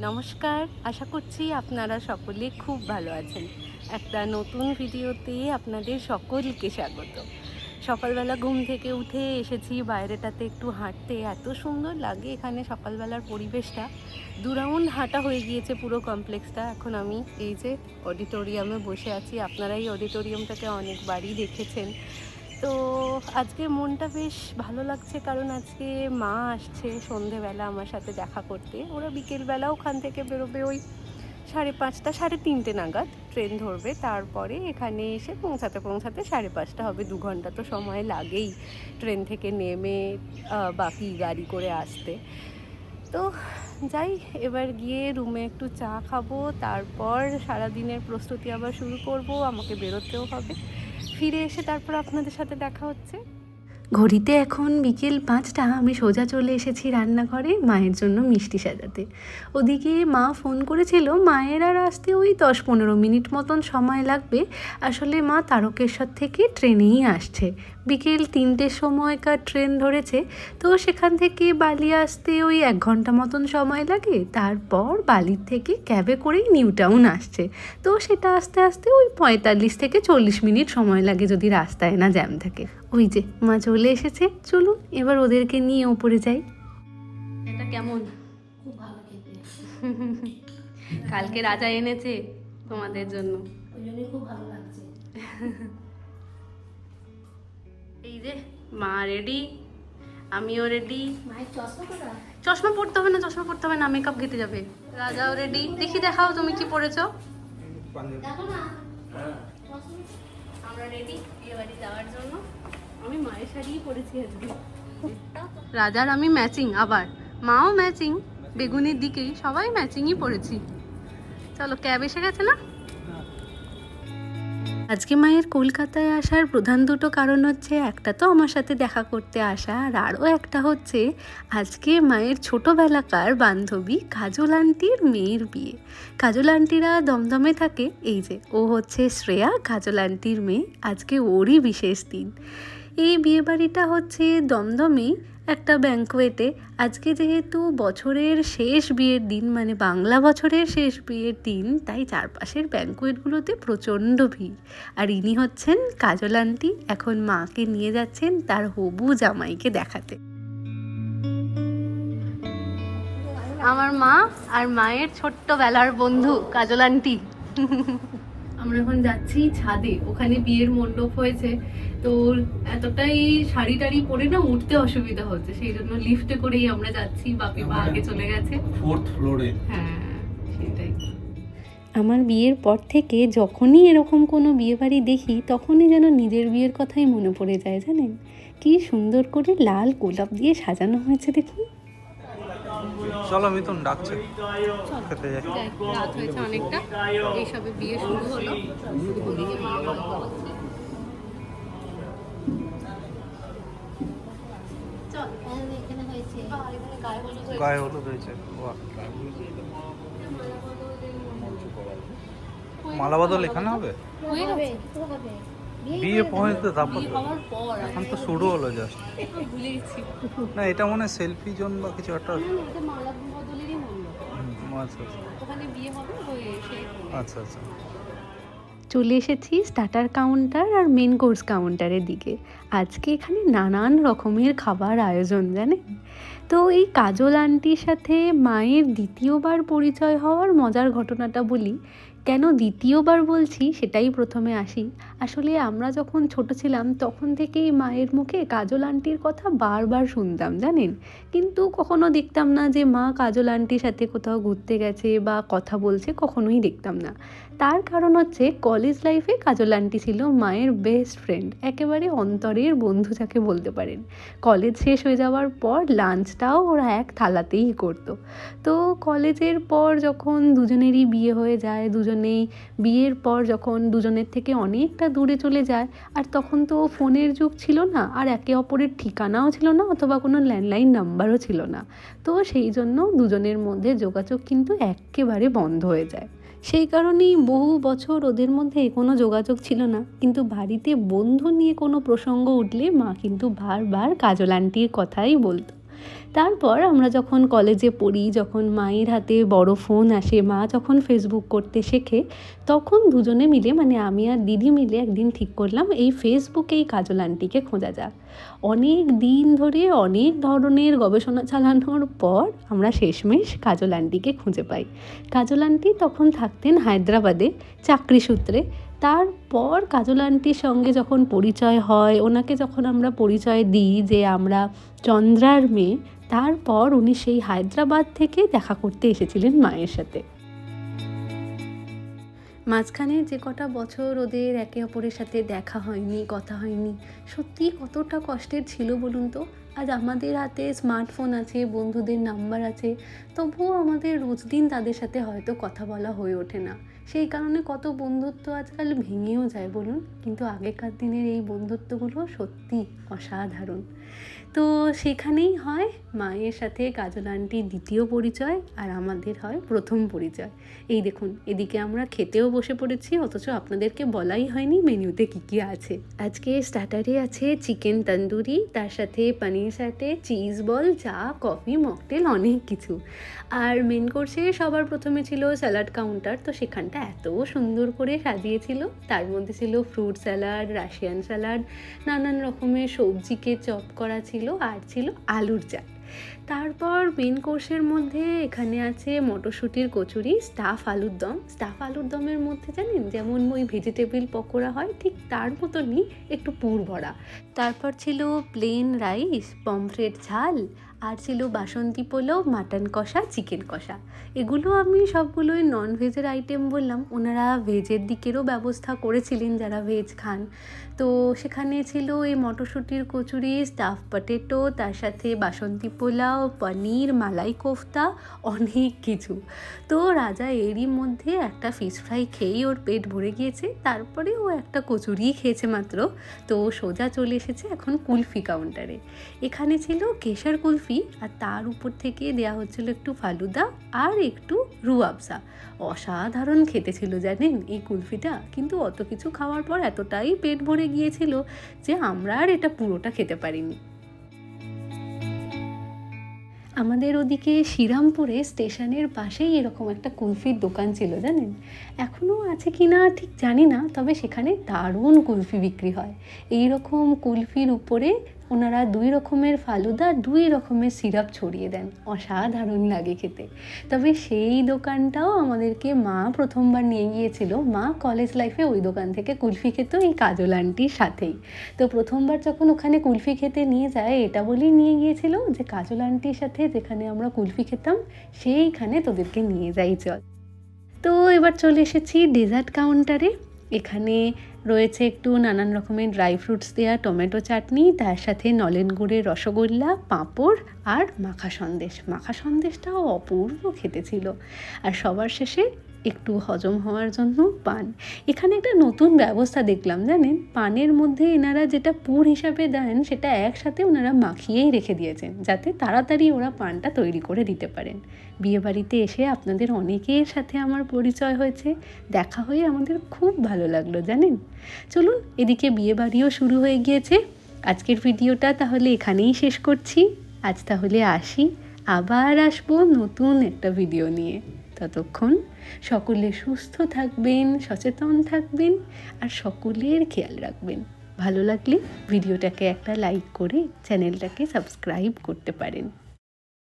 নমস্কার, আশা করছি আপনারা সকলে খুব ভালো আছেন। একটা নতুন ভিডিওতে আপনাদের সকলকে স্বাগত। সকালবেলা ঘুম থেকে উঠে এসেছি বাইরেটাতে একটু হাঁটতে। এত সুন্দর লাগে এখানে সকালবেলার পরিবেশটা। 2 রাউন্ড হাঁটা হয়ে গিয়েছে পুরো কমপ্লেক্সটা। এখন আমি এই যে অডিটোরিয়ামে বসে আছি। আপনারা এই অডিটোরিয়ামটাকে অনেকবারই দেখেছেন। তো আজকে মনটা বেশ ভালো লাগছে, কারণ আজকে মা আসছে সন্ধেবেলা আমার সাথে দেখা করতে। ওরা বিকেলবেলা ওখান থেকে বেরোবে ওই 5:30 3:30 নাগাদ ট্রেন ধরবে। তারপরে এখানে এসে পৌঁছাতে 5:30 হবে। 2 ঘন্টা তো সময় লাগেই ট্রেন থেকে নেমে বাকি গাড়ি করে আসতে। তো যাই, এবার গিয়ে রুমে একটু চা খাবো, তারপর সারাদিনের প্রস্তুতি আবার শুরু করব। আমাকে বেরোতেও হবে। ফিরে এসে তারপর আপনাদের সাথে দেখা হচ্ছে। ঘড়িতে এখন বিকেল 5টা। আমি সোজা চলে এসেছি রান্নাঘরে মায়ের জন্য মিষ্টি সাজাতে। ওদিকে মা ফোন করেছিল, মায়ের আর আসতে ওই 10-15 মিনিট মতন সময় লাগবে। আসলে মা তারকেশ্বর থেকে ট্রেনেই আসছে। বিকেল 3টের সময়কার ট্রেন ধরেছে। তো সেখান থেকে বালি আসতে ওই 1 ঘন্টা মতন সময় লাগে। তারপর বালির থেকে ক্যাবে করেই নিউ টাউন আসছে। তো সেটা আস্তে আস্তে ওই 45 থেকে 40 মিনিট সময় লাগে যদি রাস্তায় না জ্যাম থাকে। ওই যে মা চলে এসেছে, চলুন এবার ওদেরকে নিয়ে ওপরে যাই। এটা কেমন? খুব ভালো খেতে। কালকে রাজা এনেছে তোমাদের জন্য, ওই জন্যই খুব ভালো লাগছে। এই যে মা রেডি, আমিও রেডি। মায়ের চশমা কোথায়? চশমা পড়তে হবে না, চশমা পড়তে হবে না, মেকআপ ঘেটে যাবে। রাজাও রেডি। দেখি দেখাও তুমি কি পরেছো। দেখো না। আমরা রেডি বিয়ে বাড়ি যাওয়ার জন্য। আমি মায়ের শাড়িই পরেছি আজকে। রাজার আমি ম্যাচিং, আবার মাও ম্যাচিং, বেগুনির দিকেই সবাই ম্যাচিংই পরেছি। চলো, ক্যাব এসে গেছে না? আজকে মায়ের কলকাতায় আসার প্রধান দুটো কারণ হচ্ছে, একটা তো আমার সাথে দেখা করতে আসা, আর আরও একটা হচ্ছে আজকে মায়ের ছোটোবেলাকার বান্ধবী কাজল আন্টির মেয়ের বিয়ে। কাজল আন্টিরা দমদমে থাকে। এই যে ও হচ্ছে শ্রেয়া, কাজল আন্টির মেয়ে। আজকে ওরই বিশেষ দিন। এই বিয়েবাড়িটা হচ্ছে দমদমেই একটা ব্যাঙ্কোয়েটে। আজকে যেহেতু বছরের শেষ বিয়ের দিন, মানে বাংলা বছরের শেষ বিয়ের দিন, তাই চারপাশের ব্যাঙ্কোয়েটগুলোতে প্রচণ্ড ভিড়। আর ইনি হচ্ছেন কাজল আন্টি। এখন মাকে নিয়ে যাচ্ছেন তার হবু জামাইকে দেখাতে। আমার মা আর মায়ের ছোট্টবেলার বন্ধু কাজল আন্টি। আমরা এখন যাচ্ছি ছাদে, ওখানে বিয়ের মণ্ডপ হয়েছে। তো এতটাই শাড়ি টাড়ি পরে না উঠতে অসুবিধা হচ্ছে, সেই জন্য লিফটে করেই আমরা যাচ্ছি। বাপি মা আগে চলে গেছে 4th ফ্লোরে। হ্যাঁ, সেটাই। আমার বিয়ের পর থেকে যখনই এরকম কোনো বিয়ে বাড়ি দেখি, তখনই যেন নিজের বিয়ের কথাই মনে পড়ে যায়। জানেন কি সুন্দর করে লাল গোলাপ দিয়ে সাজানো হয়েছে, দেখুন। চলো মিথুন ডাকছে, খেতে যাই। রাত হয়েছে অনেকটা, এইসবে বিয়ে শুরু হলো। ওদিকে মা গল্প করছে। চল, এখানে হয়েছে। এখানে গায়ে হলুদ হয়েছে। গায়ে হলুদ হয়েছে। বাহ, মালা বদল এখানে হবে? হয়ে গেছে। তো হবে। বিয়ে পৌঁছতে তারপর বিয়ে হওয়ার পর এখন তো শুরু হলো জাস্ট। ভুলে গেছি। না, এটা মনে হয় সেলফি জোন বা কিছু একটা। না, এটা মালা বদলেরই মণ্ডপ। আচ্ছা আচ্ছা ওখানে বিয়ে হবে হয়ে সেই। আচ্ছা আচ্ছা। চলে এসেছি স্টার্টার কাউন্টার আর মেন কোর্স কাউন্টারের দিকে। আজকে এখানে নানান রকমের খাবার আয়োজন, জানেন। তো এই কাজল আন্টির সাথে মায়ের দ্বিতীয়বার পরিচয় হওয়ার মজার ঘটনাটা বলি। কেন দ্বিতীয়বার বলছি সেটাই প্রথমে আসি। আসলে আমরা যখন ছোট ছিলাম তখন থেকেই মায়ের মুখে কাজল আন্টির কথা বারবার শুনতাম, জানেন। কিন্তু কখনো দেখতাম না যে মা কাজল আন্টির সাথে কোথাও ঘুরতে গেছে বা কথা বলছে, কখনোই দেখতাম না। তার কারণ হচ্ছে কলেজ লাইফে কাজল আন্টি ছিল মায়ের বেস্ট ফ্রেন্ড, একেবারে অন্তরের বন্ধু যাকে বলতে পারেন। কলেজ শেষ হয়ে যাওয়ার পর লাঞ্চটাও ওরা এক থালাতেই করতো। তো কলেজের পর যখন দুজনেরই বিয়ে হয়ে যায়, দুজনেই বিয়ের পর যখন দুজনের থেকে অনেকটা দূরে চলে যায়, আর তখন তো ফোনের যুগ ছিল না, আর একে অপরের ঠিকানাও ছিল না, অথবা কোনো ল্যান্ডলাইন নাম্বারও ছিল না। তো সেই জন্য দুজনের মধ্যে যোগাযোগ কিন্তু একেবারে বন্ধ হয়ে যায়। সেই কারণেই বহু বছর ওদের মধ্যে কোনো যোগাযোগ ছিল না। কিন্তু বাড়িতে বন্ধু নিয়ে কোনো প্রসঙ্গ উঠলে মা কিন্তু বারবার কাজল আন্টির কথাই বলতো। তারপর আমরা যখন কলেজে পড়ি, যখন মায়ের হাতে বড় ফোন আসে, মা যখন ফেসবুক করতে শেখে, তখন দুজনে মিলে মানে আমি আর দিদি মিলে একদিন ঠিক করলাম এই ফেসবুকেই কাজল আন্টিকে খোঁজা যাক। অনেক দিন ধরে অনেক ধরনের গবেষণা চালানোর পর আমরা শেষমেশ কাজল আন্টিকে খুঁজে পাই। কাজল আন্টি তখন থাকতেন হায়দ্রাবাদে চাকরি সূত্রে। তারপর কাজল আন্টির সঙ্গে যখন পরিচয় হয়, ওনাকে যখন আমরা পরিচয় দিই যে আমরা চন্দ্রার মেয়ে, তারপর উনি সেই হায়দ্রাবাদ থেকে দেখা করতে এসেছিলেন মায়ের সাথে। মাঝখানে যে কটা বছর ওদের একে অপরের সাথে দেখা হয়নি, কথা হয়নি, সত্যি কতটা কষ্টের ছিল বলুন তো। আজ আমাদের হাতে স্মার্টফোন আছে, বন্ধুদের নাম্বার আছে, তবুও আমাদের রোজ দিন তাদের সাথে হয়তো কথা বলা হয়ে ওঠে না। সেই কারণে কত বন্ধুত্ব আজকাল ভেঙেও যায় বলুন। কিন্তু আগেকার দিনের এই বন্ধুত্বগুলো সত্যি অসাধারণ। তো সেখানেই হয় মায়ের সাথে কাজল আন্টির দ্বিতীয় পরিচয়, আর আমাদের হয় প্রথম পরিচয়। এই দেখুন, এদিকে আমরা খেতেও বসে পড়েছি, অথচ আপনাদেরকে বলাই হয়নি মেনুতে কী কী আছে। আজকে স্টার্টারে আছে চিকেন তন্দুরি, তার সাথে পনির সাথে চিজ বল, চা, কফি, মকটেল, অনেক কিছু। আর মেন কোর্সে সবার প্রথমে ছিল স্যালাড কাউন্টার, তো সেখানটা এত সুন্দর করে সাজিয়েছিল। তার মধ্যে ছিল ফ্রুট স্যালাড, রাশিয়ান স্যালাড, নানান রকমের সবজিকে চপ করা ছিল, আর ছিল আলুর চাট। তারপর মেন কোর্সের মধ্যে এখানে আছে মটরশুঁটির কচুরি, স্টাফ আলুর দম। স্টাফ আলুর দমের মধ্যে জানেন যেমন ওই ভেজিটেবিল পকোড়া হয়, ঠিক তার মতনই একটু পুর ভরা। তারপর ছিল প্লেন রাইস, পমফ্রেট ঝাল, আর ছিল বাসন্তী পোলাও, মাটন কষা, চিকেন কষা। এগুলো আমি সবগুলোই নন ভেজের আইটেম বললাম, ওনারা ভেজের দিকেরও ব্যবস্থা করেছিলেন যারা ভেজ খান। তো সেখানে ছিল এই মটরশুঁটির কচুরি, স্টাফ পটেটো, তার সাথে বাসন্তী পোলাও, পনির, মালাই কোফতা, অনেক কিছু। তো রাজা এরই মধ্যে একটা ফিশ ফ্রাই খেয়েই ওর পেট ভরে গিয়েছে, তারপরে ও একটা কচুরিই খেয়েছে মাত্র। তো সোজা চলে এসেছে এখন কুলফি কাউন্টারে। এখানে ছিল কেশর কুলফি, আর তার উপর থেকে দেয়া হচ্ছিল একটু ফালুদা আর একটু রুয়াবজা। অসাধারণ খেতে ছিল জানেন এই কুলফিটা, কিন্তু অত কিছু খাওয়ার পর এতটাই পেট ভরে গিয়েছিল যে আমরা আর এটা পুরোটা খেতে পারিনি। আমাদের ওদিকে শ্রীরামপুরে স্টেশনের পাশেই এরকম একটা কুলফির দোকান ছিল জানেন, এখনও আছে কি না ঠিক জানি না, তবে সেখানে দারুণ কুলফি বিক্রি হয়। এই রকম কুলফির উপরে ওনারা 2 রকমের ফালুদা, 2 রকমের সিরাপ ছড়িয়ে দেন, অসাধারণ লাগে খেতে। তবে সেই দোকানটাও আমাদেরকে মা প্রথমবার নিয়ে গিয়েছিল। মা কলেজ লাইফে ওই দোকান থেকে কুলফি খেত এই কাজল আন্টির সাথেই। তো প্রথমবার যখন ওখানে কুলফি খেতে নিয়ে যায়, এটা বলেই নিয়ে গিয়েছিল যে কাজল আন্টির সাথে যেখানে আমরা কুলফি খেতাম সেইখানে তোদেরকে নিয়ে যাই চল। তো এবার চলে এসেছি ডেজার্ট কাউন্টারে। এখানে রয়েছে একটু নানান রকমের ড্রাই ফ্রুটস দেওয়া টমেটো চাটনি, তার সাথে নলেন গুড়ের রসগোল্লা, পাঁপড় আর মাখা সন্দেশ। মাখা সন্দেশটাও অপূর্ব খেতে ছিল। আর সবার শেষে একটু হজম হওয়ার জন্য পান। এখানে একটা নতুন ব্যবস্থা দেখলাম জানেন, পানের মধ্যে এনারা যেটা পুর হিসাবে দেন সেটা একসাথে ওনারা মাখিয়েই রেখে দিয়েছেন, যাতে তাড়াতাড়ি ওরা পানটা তৈরি করে দিতে পারেন। বিয়েবাড়িতে এসে আপনাদের অনেকের সাথে আমার পরিচয় হয়েছে, দেখা হয়ে আমাদের খুব ভালো লাগলো জানেন। চলুন, এদিকে বিয়েবাড়িও শুরু হয়ে গিয়েছে। আজকের ভিডিওটা তাহলে এখানেই শেষ করছি। আজ তাহলে আসি, আবার আসবো নতুন একটা ভিডিও নিয়ে। ততক্ষণ সকলে সুস্থ থাকবেন, সচেতন থাকবেন, আর সকলের খেয়াল রাখবেন। ভালো লাগলে ভিডিওটাকে একটা লাইক করে চ্যানেলটাকে সাবস্ক্রাইব করতে পারেন।